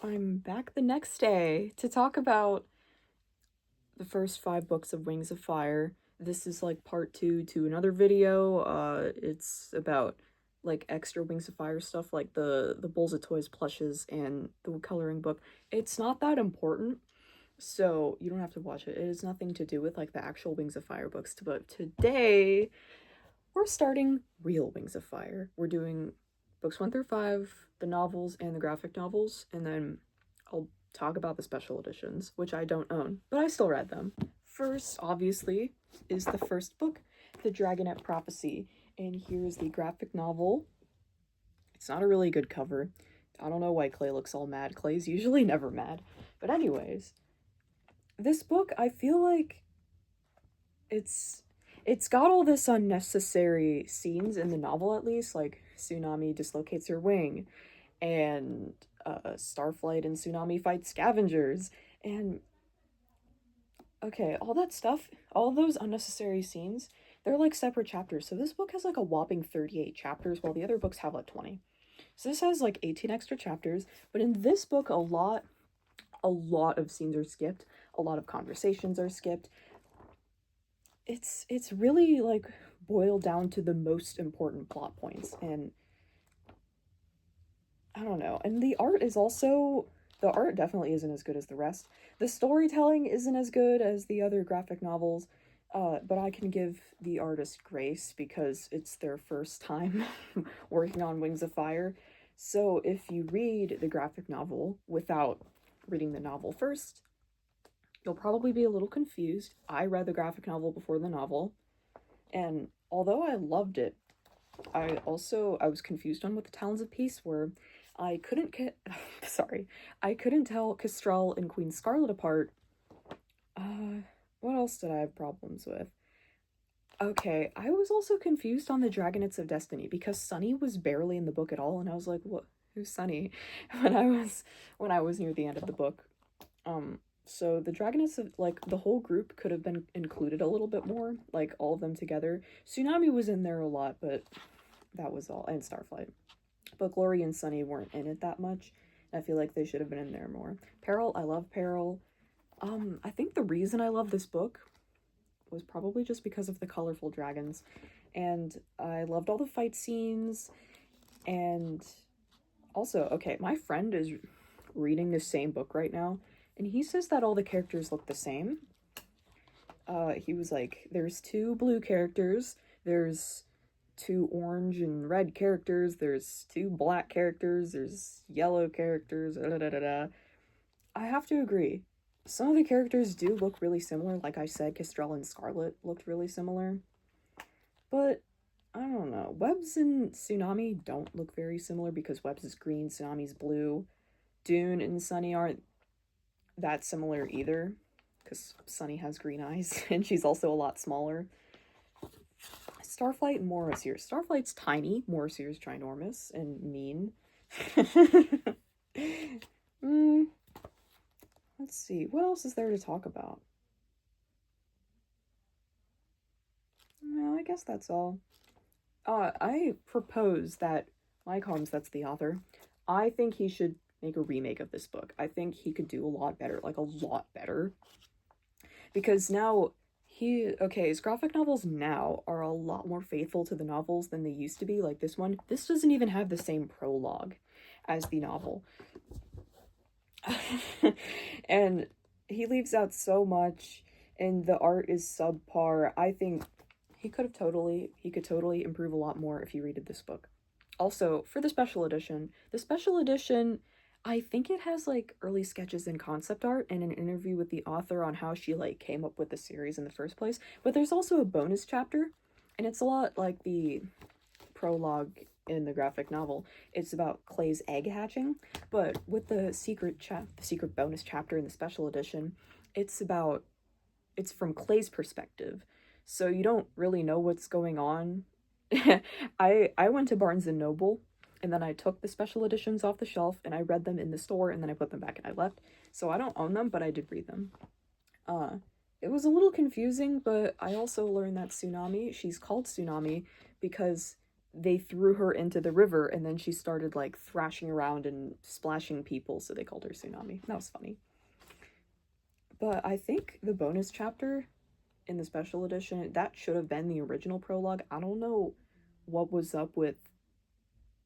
I'm back the next day to talk about the first 5 books of Wings of Fire. This is like part 2 to another video. It's about like extra Wings of Fire stuff, like the Bowls of Toys plushes and the coloring book. It's not that important, so you don't have to watch it. It has nothing to do with like the actual Wings of Fire books. But today we're starting real Wings of Fire. We're doing books 1 through 5, the novels and the graphic novels, and then I'll talk about the special editions, which I don't own, but I still read them. First, obviously, is the first book, The Dragonette Prophecy, and here's the graphic novel. It's not a really good cover. I don't know why Clay looks all mad. Clay's usually never mad. But anyways, this book, I feel like it's got all this unnecessary scenes in the novel, at least, like Tsunami dislocates her wing, and Starflight and Tsunami fight scavengers, and okay, all that stuff, all those unnecessary scenes, they're like separate chapters. So this book has like a whopping 38 chapters, while the other books have like 20. So this has like 18 extra chapters, but in this book, a lot of scenes are skipped, a lot of conversations are skipped. It's really like boiled down to the most important plot points, and I don't know. And the art definitely isn't as good as the rest. The storytelling isn't as good as the other graphic novels, but I can give the artist grace because it's their first time working on Wings of Fire. So if you read the graphic novel without reading the novel first, you'll probably be a little confused. I read the graphic novel before the novel, and although I loved it, I was confused on what the Talons of Peace were. I couldn't get sorry. I couldn't tell Kestrel and Queen Scarlet apart. Uh what else did I have problems with? Okay, I was also confused on the Dragonets of Destiny because Sunny was barely in the book at all, and I was like, what, who's Sunny? When I was near the end of the book. So the Dragonets of, like, the whole group could have been included a little bit more, like all of them together. Tsunami was in there a lot, but that was all, and Starflight. But Glory and Sunny weren't in it that much. I feel like they should have been in there more. Peril, I love Peril. I think the reason I love this book was probably just because of the colorful dragons. And I loved all the fight scenes. And also, okay, my friend is reading the same book right now, and he says that all the characters look the same. He was like, there's 2 blue characters, there's 2 orange and red characters, there's 2 black characters, there's yellow characters, da da da da. I have to agree. Some of the characters do look really similar. Like I said, Kestrel and Scarlet looked really similar. But I don't know. Webbs and Tsunami don't look very similar because Webbs is green, Tsunami's blue. Dune and Sunny aren't that similar either because Sunny has green eyes and she's also a lot smaller. Starflight and Morrissey. Starflight's tiny, Morrissey is ginormous and mean. mm, let's see, what else is there to talk about? Well, I guess that's all. I propose that Mike Holmes, that's the author, I think he should make a remake of this book. I think he could do a lot better, like a lot better. Because now his graphic novels now are a lot more faithful to the novels than they used to be. Like this one, this doesn't even have the same prologue as the novel. And he leaves out so much, and the art is subpar. I think he could totally improve a lot more if he redid this book. Also, for the special edition, I think it has like early sketches and concept art and an interview with the author on how she like came up with the series in the first place. But there's also a bonus chapter, and it's a lot like the prologue in the graphic novel. It's about Clay's egg hatching, but with the secret bonus chapter in the special edition, it's from Clay's perspective. So you don't really know what's going on. I went to Barnes and Noble, and then I took the special editions off the shelf and I read them in the store, and then I put them back and I left. So I don't own them, but I did read them. Uh it was a little confusing, but I also learned that she's called Tsunami because they threw her into the river, and then she started like thrashing around and splashing people, so they called her Tsunami. That was funny. But I think the bonus chapter in the special edition, that should have been the original prologue. I don't know what was up with,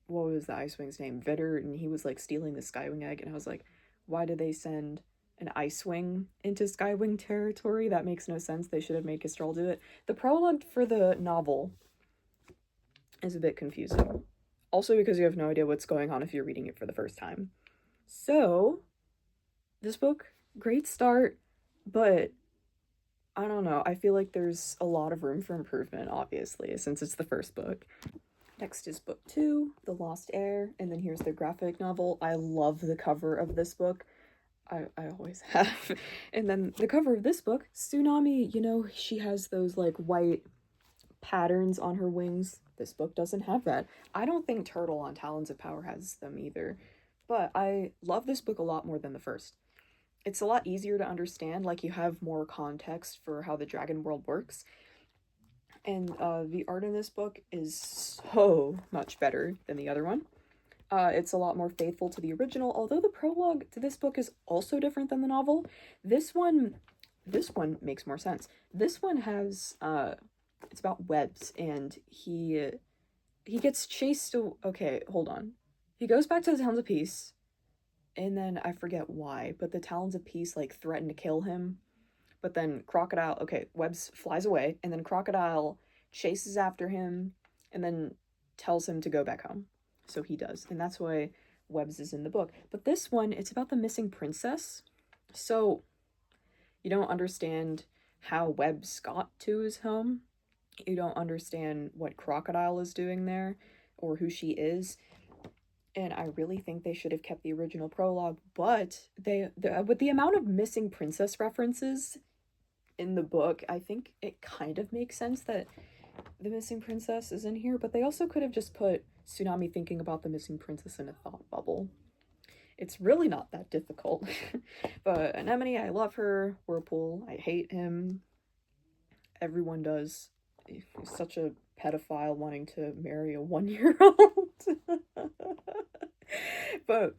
what was the Ice Wing's name? Vitter, and he was like stealing the Skywing egg, and I was like, why did they send an Ice Wing into Skywing territory? That makes no sense. They should have made Castrol do it. The prologue for the novel is a bit confusing. Also because you have no idea what's going on if you're reading it for the first time. So, this book, great start, but I don't know. I feel like there's a lot of room for improvement, obviously, since it's the first book. Next is book 2, The Lost Heir, and then here's the graphic novel. I love the cover of this book. I always have. And then the cover of this book, Tsunami, you know, she has those like white patterns on her wings. This book doesn't have that. I don't think Turtle on Talons of Power has them either. But I love this book a lot more than the first. It's a lot easier to understand, like you have more context for how the dragon world works. And the art in this book is so much better than the other one. It's a lot more faithful to the original, although the prologue to this book is also different than the novel. This one makes more sense. This one has it's about webs, and he gets chased to, okay, hold on. He goes back to the Talons of Peace, and then I forget why, but the Talons of Peace like threaten to kill him. But then Crocodile, okay, Webs flies away, and then Crocodile chases after him and then tells him to go back home. So he does, and that's why Webs is in the book. But this one, it's about the missing princess. So you don't understand how Webs got to his home. You don't understand what Crocodile is doing there or who she is. And I really think they should have kept the original prologue, but with the amount of missing princess references in the book, I think it kind of makes sense that the missing princess is in here, but they also could have just put Tsunami thinking about the missing princess in a thought bubble. It's really not that difficult. But Anemone, I love her. Whirlpool, I hate him. Everyone does. He's such a pedophile wanting to marry a 1-year-old. But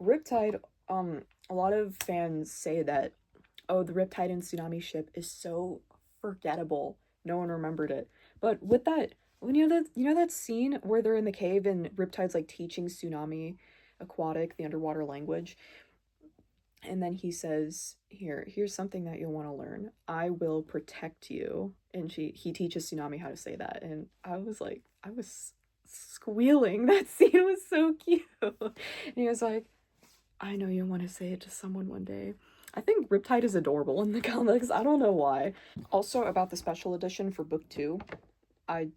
Riptide, a lot of fans say that, oh, the Riptide and Tsunami ship is so forgettable. No one remembered it. But with that, when you know that scene where they're in the cave and Riptide's like teaching Tsunami Aquatic, the underwater language, and then he says, here's something that you'll want to learn. I will protect you. And he teaches Tsunami how to say that. And I was squealing. That scene was so cute. And he was like, I know you want to say it to someone one day. I think Riptide is adorable in the comics. I don't know why. Also, about the special edition for book 2, I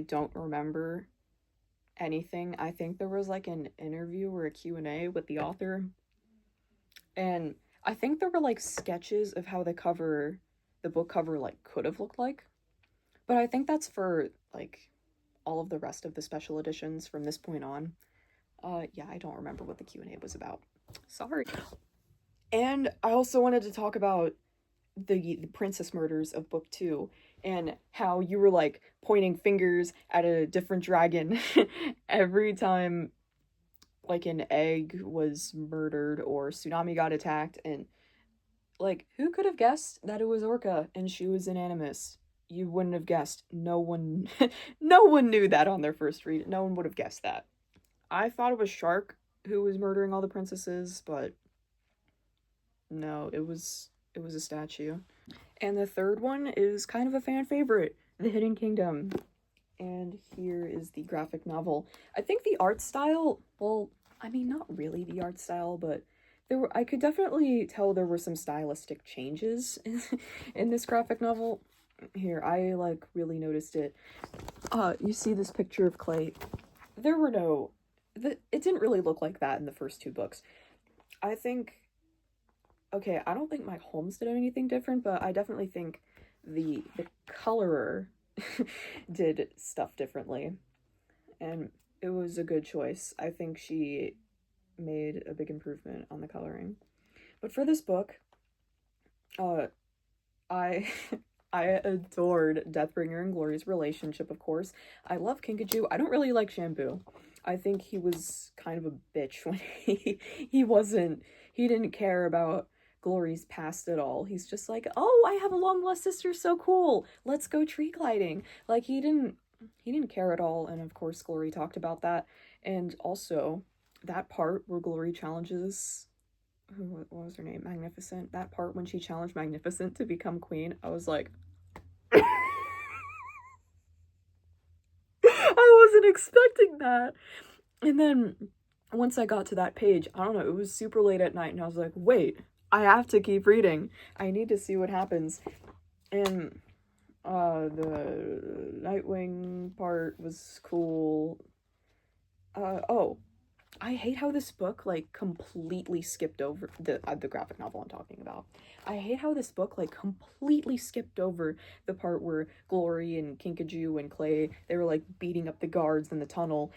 don't remember anything. I think there was like an interview or a Q&A with the author. And I think there were like sketches of how the book cover like could have looked like. But I think that's for like all of the rest of the special editions from this point on. Yeah, I don't remember what the Q&A was about. Sorry. And I also wanted to talk about the princess murders of book 2 and how you were like pointing fingers at a different dragon every time like an egg was murdered or Tsunami got attacked, and like who could have guessed that it was Orca and she was an animus? You wouldn't have guessed. No one no one knew that on their first read. No one would have guessed that. I thought it was Shark who was murdering all the princesses, but no, it was a statue. And the third one is kind of a fan favorite, The Hidden Kingdom. And here is the graphic novel. I think the art style, well, I mean, not really the art style, but I could definitely tell there were some stylistic changes in this graphic novel. Here, I like really noticed it. You see this picture of Clay. There were it didn't really look like that in the first 2 books. I think, okay, I don't think Mike Holmes did anything different, but I definitely think the colorer did stuff differently, and it was a good choice. I think she made a big improvement on the coloring. But for this book, I I adored Deathbringer and Glory's relationship, of course. I love Kinkajou. I don't really like Shampoo. I think he was kind of a bitch when he didn't care about Glory's past at all. He's just like, "Oh, I have a long lost sister, so cool. Let's go tree gliding." Like he didn't care at all, and of course Glory talked about that. And also that part where Glory challenges what was her name? Magnificent. That part when she challenged Magnificent to become queen, I was like, I wasn't expecting that. And then once I got to that page, I don't know, it was super late at night, and I was like, wait, I have to keep reading. I need to see what happens. And the Nightwing part was cool. Oh, I hate how this book like completely skipped over the graphic novel I'm talking about. I hate how this book like completely skipped over the part where Glory and Kinkajou and Clay, they were like beating up the guards in the tunnel,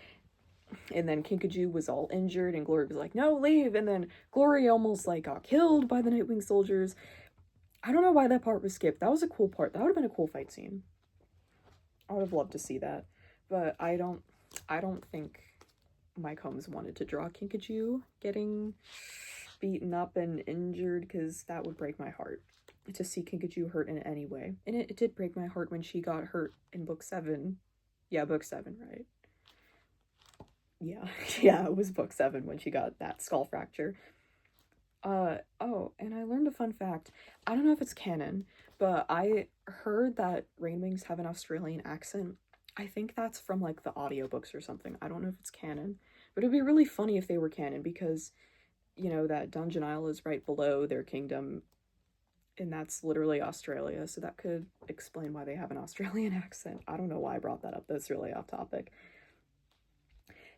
and then Kinkajou was all injured and Glory was like, "No, leave." And then Glory almost like got killed by the Nightwing soldiers. I don't know why that part was skipped. That was a cool part. That would have been a cool fight scene. I would have loved to see that. But I don't think Mike Holmes wanted to draw Kinkajou getting beaten up and injured, because that would break my heart to see Kinkajou hurt in any way. And it did break my heart when she got hurt in book 7. Yeah, book 7, right? Yeah, yeah, it was book 7 when she got that skull fracture. Oh, and I learned a fun fact. I don't know if it's canon, but I heard that Rainwings have an Australian accent. I think that's from like the audiobooks or something. I don't know if it's canon, but it'd be really funny if they were canon, because you know that Dungeon Isle is right below their kingdom, and that's literally Australia, so that could explain why they have an Australian accent. I don't know why I brought that up. That's really off topic.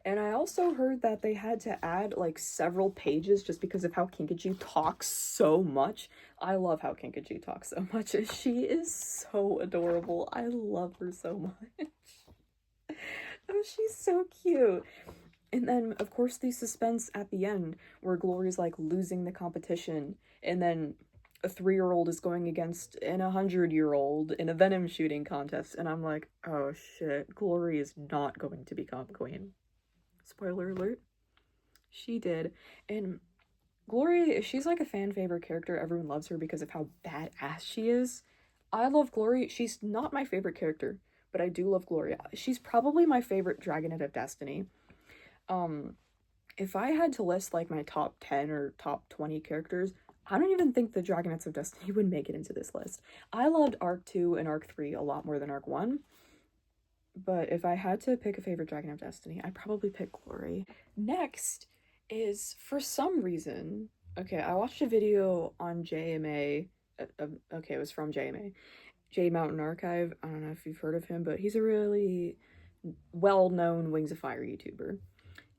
And I also heard that they had to add like several pages just because of how Kinkajou talks so much. I love how Kinkajou talks so much. She is so adorable. I love her so much. Oh, she's so cute. And then, of course, the suspense at the end where Glory's like losing the competition, and then a 3-year-old is going against an 100-year-old in a venom shooting contest. And I'm like, oh shit, Glory is not going to become queen. Spoiler alert. She did. And Glory, she's like a fan favorite character. Everyone loves her because of how badass she is. I love Glory. She's not my favorite character, but I do love Glory. She's probably my favorite Dragonette of Destiny. If I had to list like my top 10 or top 20 characters, I don't even think the Dragonettes of Destiny would make it into this list. I loved Arc 2 and Arc 3 a lot more than Arc 1. But if I had to pick a favorite Dragon of Destiny, I'd probably pick Glory. Next is, for some reason, okay, I watched a video on JMA. Okay, it was from JMA. J Mountain Archive. I don't know if you've heard of him, but he's a really well-known Wings of Fire YouTuber.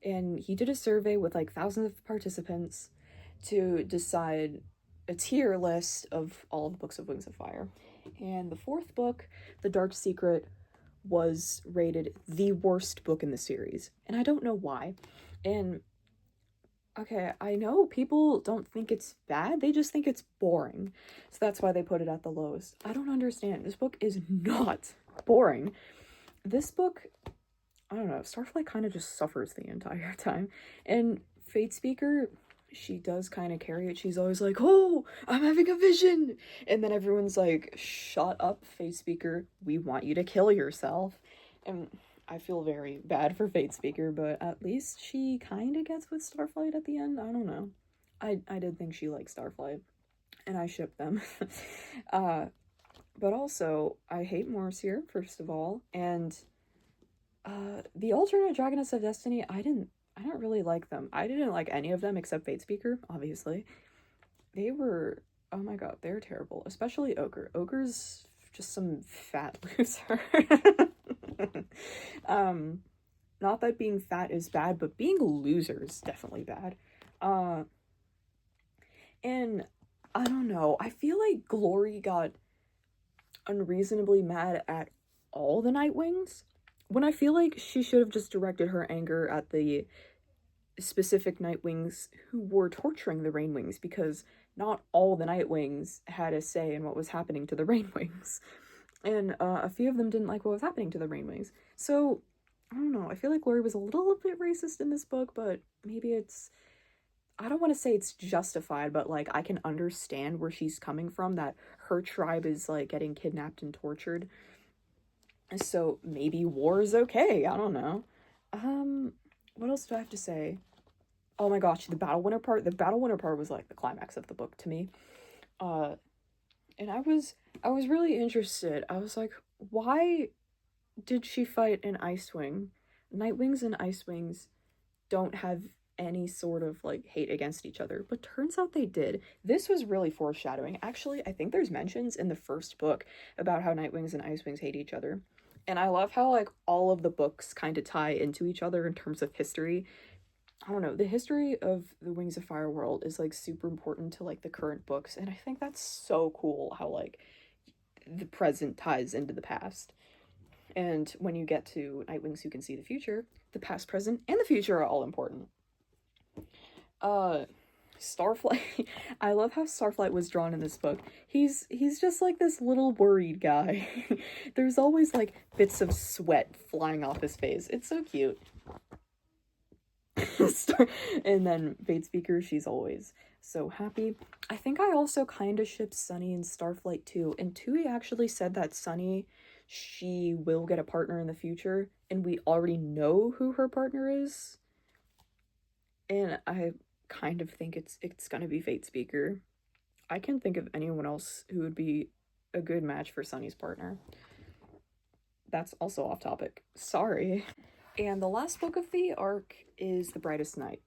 And he did a survey with like thousands of participants to decide a tier list of all the books of Wings of Fire. And the 4th book, The Dark Secret, was rated the worst book in the series, and I don't know why. And okay, I know people don't think it's bad, they just think it's boring, so that's why they put it at the lowest. I don't understand. This book is not boring. This book, I don't know, Starflight kind of just suffers the entire time, and Fate Speaker, she does kind of carry it. She's always like, "Oh, I'm having a vision," and then everyone's like, "Shut up, Fate Speaker, we want you to kill yourself." And I feel very bad for Fate Speaker, but at least she kind of gets with Starflight at the end. I don't know. I did think she liked Starflight, and I ship them. But also, I hate Morsier, first of all, and the alternate Dragoness of Destiny, I don't really like them. I didn't like any of them except Fate Speaker, obviously. They were, oh my god, they're terrible. Especially Ochre. Ochre's just some fat loser. Not that being fat is bad, but being a loser is definitely bad. And I don't know, I feel like Glory got unreasonably mad at all the Nightwings, when I feel like she should have just directed her anger at the specific Nightwings who were torturing the Rainwings, because not all the Nightwings had a say in what was happening to the Rainwings. And a few of them didn't like what was happening to the Rainwings. So, I don't know, I feel like Lori was a little bit racist in this book, but maybe it's, I don't want to say it's justified, but like I can understand where she's coming from, that her tribe is like getting kidnapped and tortured. So maybe war is okay. I don't know. What else do I have to say? Oh my gosh, the battle winner part. The battle winner part was like the climax of the book to me. Uh, and I was really interested. I was like, why did she fight an Icewing? Nightwings and Icewings don't have any sort of like hate against each other, but turns out they did. This was really foreshadowing. Actually, I think there's mentions in the first book about how Nightwings and Icewings hate each other. And I love how like all of the books kind of tie into each other in terms of history. I don't know, the history of the Wings of Fire world is like super important to like the current books, and I think that's so cool how like the present ties into the past. And when you get to Nightwings Who Can See the Future, the past, present, and the future are all important. Uh Starflight. I love how Starflight was drawn in this book. He's just like this little worried guy. There's always like bits of sweat flying off his face. It's so cute. And then Fate Speaker, she's always so happy. I think I also kind of ship Sunny and Starflight too. And Tui actually said that Sunny, she will get a partner in the future, and we already know who her partner is. And I kind of think it's gonna be Fate Speaker. I can't think of anyone else who would be a good match for Sunny's partner. That's also off topic. Sorry. And the last book of the arc is The Brightest Night.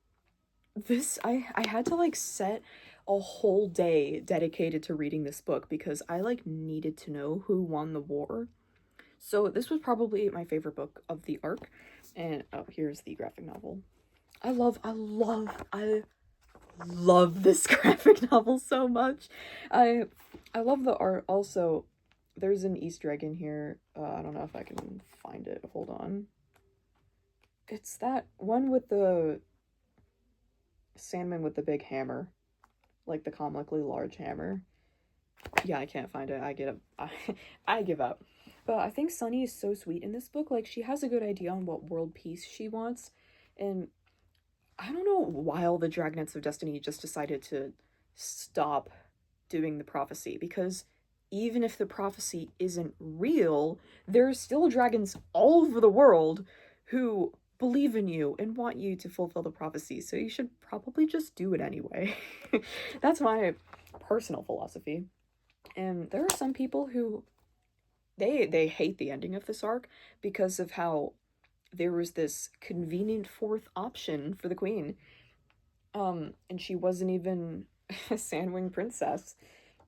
This, I had to like set a whole day dedicated to reading this book because I like needed to know who won the war. So this was probably my favorite book of the arc. And oh, here's the graphic novel. I love this graphic novel so much. I love the art. Also, there's an Easter egg in here. I don't know if I can find it. Hold on. It's that one with the Sandman with the big hammer, like the comically large hammer. Yeah, I can't find it. I give up. I give up. But I think Sunny is so sweet in this book. Like, she has a good idea on what world peace she wants, and I don't know why all the Dragonets of Destiny just decided to stop doing the prophecy, because even if the prophecy isn't real, there are still dragons all over the world who believe in you and want you to fulfill the prophecy, so you should probably just do it anyway. That's my personal philosophy. And there are some people who they hate the ending of this arc because of how there was this convenient fourth option for the queen. And she wasn't even a Sandwing princess.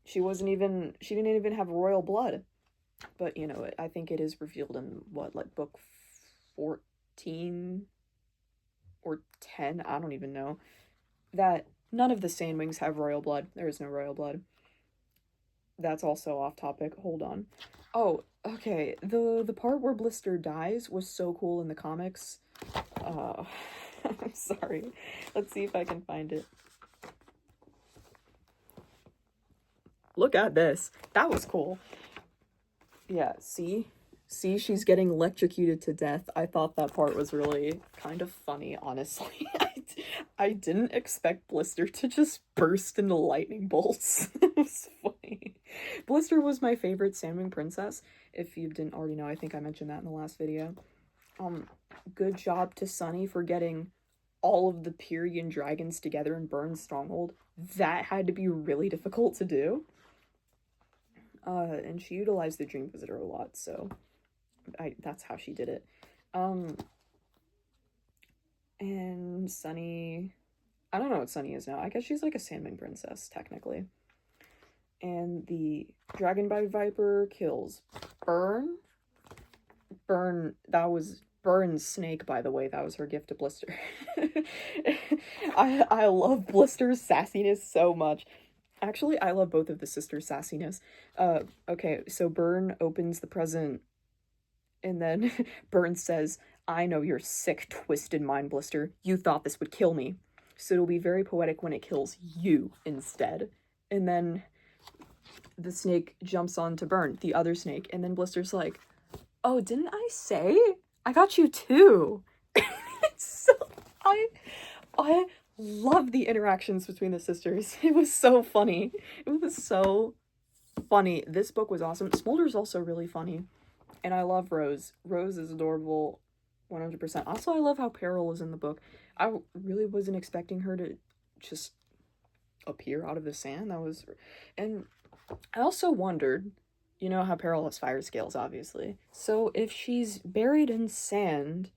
She didn't even have royal blood. But, you know, I think it is revealed in, what, like, book 14 or 10? I don't even know. That none of the Sandwings have royal blood. There is no royal blood. That's also off topic. Hold on. Oh, okay. The part where Blister dies was so cool in the comics. I'm sorry. Let's see if I can find it. Look at this. That was cool. Yeah, see? See, she's getting electrocuted to death. I thought that part was really kind of funny, honestly. I didn't expect Blister to just burst into lightning bolts. It was funny. Blister was my favorite Sandwing princess. If you didn't already know, I think I mentioned that in the last video. Good job to Sunny for getting all of the Pyrian dragons together in Burn's stronghold. That had to be really difficult to do. And she utilized the Dream Visitor a lot, so that's how she did it. And Sunny, I don't know what Sunny is now. I guess she's like a Sandman princess, technically. And the Dragonbite Viper kills Burn. That was Burn's snake, by the way. That was her gift to Blister. I love Blister's sassiness so much. Actually, I love both of the sisters' sassiness. Okay, so Burn opens the present, and then Burn says, I know your sick, twisted mind blister. You thought this would kill me. So it'll be very poetic when it kills you instead. And then the snake jumps on to burn the other snake, and then Blister's like, oh, didn't I say? I got you too. So I love the interactions between the sisters. It was so funny. It was so funny. This book was awesome. Smolder's also really funny. And I love Rose. Rose is adorable 100%. Also, I love how Peril is in the book. I really wasn't expecting her to just appear out of the sand. That was... And I also wondered, you know how Peril has fire scales, obviously. So if she's buried in sand,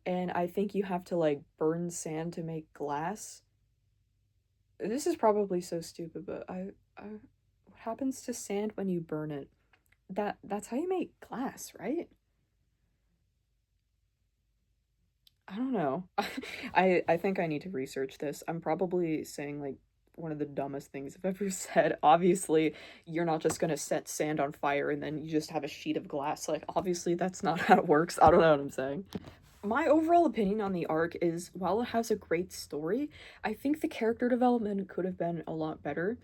and I think you have to, like, burn sand to make glass... This is probably so stupid, but what happens to sand when you burn it? That's how you make glass, right? I don't know. I think I need to research this. I'm probably saying like one of the dumbest things I've ever said. Obviously, you're not just gonna set sand on fire and then you just have a sheet of glass. Like, obviously, that's not how it works. I don't know what I'm saying. My overall opinion on the arc is, while it has a great story, I think the character development could have been a lot better.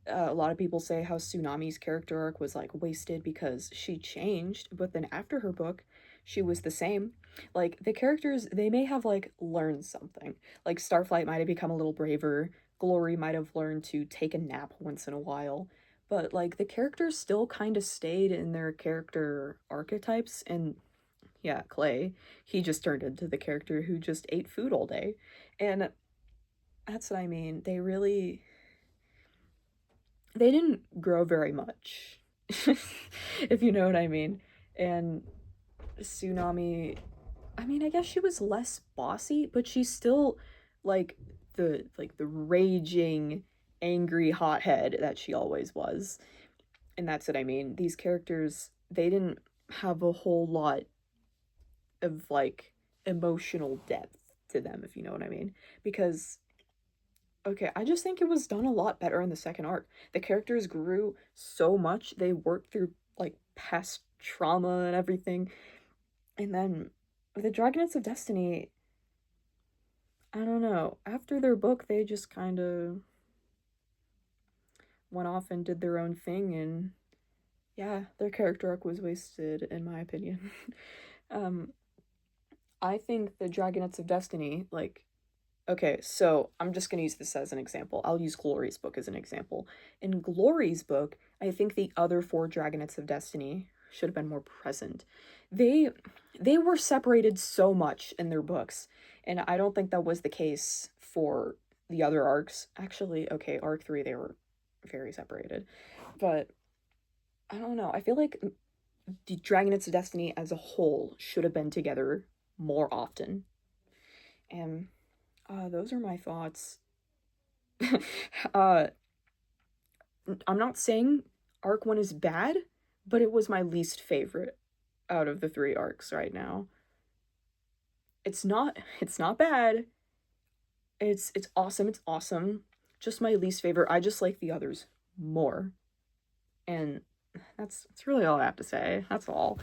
A lot of people say how Tsunami's character arc was like wasted because she changed, but then after her book, she was the same. Like, the characters, they may have like learned something. Like, Starflight might have become a little braver, Glory might have learned to take a nap once in a while, but like the characters still kind of stayed in their character archetypes. And yeah, Clay, he just turned into the character who just ate food all day. And that's what I mean. They didn't grow very much, if you know what I mean. And Tsunami, I mean, I guess she was less bossy, but she's still like the raging, angry hothead that she always was. And that's what I mean. These characters, they didn't have a whole lot of like emotional depth to them, if you know what I mean. Because okay, I just think it was done a lot better in the second arc. The characters grew so much, they worked through like past trauma and everything. And then the Dragonets of Destiny, I don't know. After their book, they just kind of went off and did their own thing, and yeah, their character arc was wasted, in my opinion. um, I think the Dragonets of Destiny, like, okay, so I'm just gonna use this as an example. I'll use Glory's book as an example. In Glory's book, I think the other four Dragonets of Destiny should have been more present. They they were separated so much in their books, and I don't think that was the case for the other arcs. Actually, okay, arc 3 they were very separated. But I don't know. I feel like the Dragonets of Destiny as a whole should have been together more often. And those are my thoughts. uh, I'm not saying arc 1 is bad, but it was my least favorite out of the three arcs right now. It's not bad. It's awesome. It's awesome. Just my least favorite. I just like the others more. And that's really all I have to say. That's all.